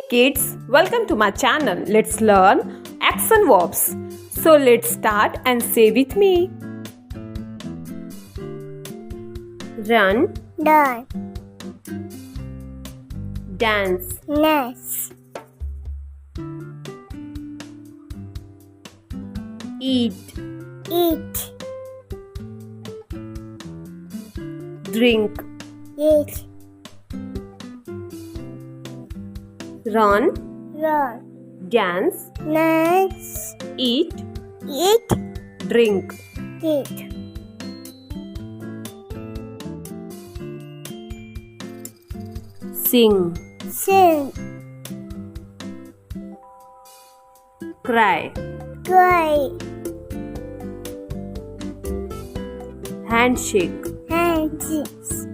Kids, welcome to my channel. Let's learn action verbs. So let's start and say with me. Run, Run, dance, dance, eat, eat, drink, eat, run, run, dance, dance, eat, eat, drink. eat, Sing, sing, cry, cry, handshake, hands,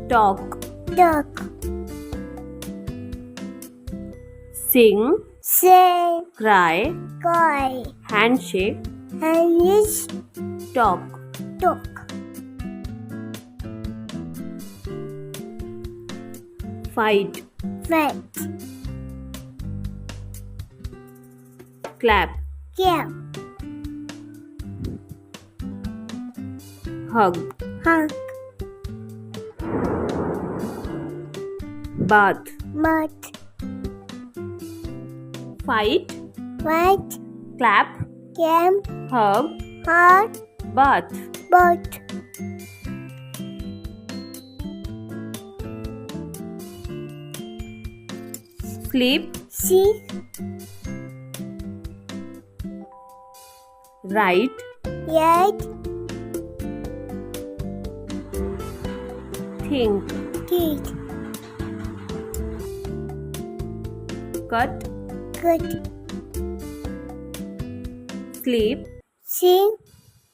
talk, talk, sing, sing, cry, cry, handshake, hands, talk. talk, Fight, fight, clap, kill, hug, hug, bath. mud, Fight, fight, clap, camp, hug, heart, bath. boat, Sleep, see, write, yet, think, teeth, cut, good, sleep, sing,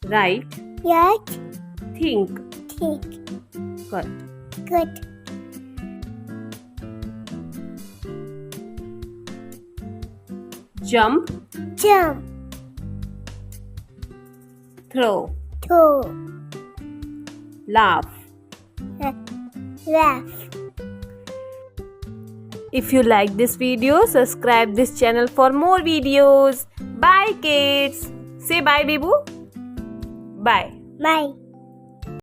write, yet, think, teeth, cut. good, Jump, jump, throw, toe, laugh. laugh. If you like this video, subscribe this channel for more videos. Bye kids. Say bye, Bibu. Bye. Bye.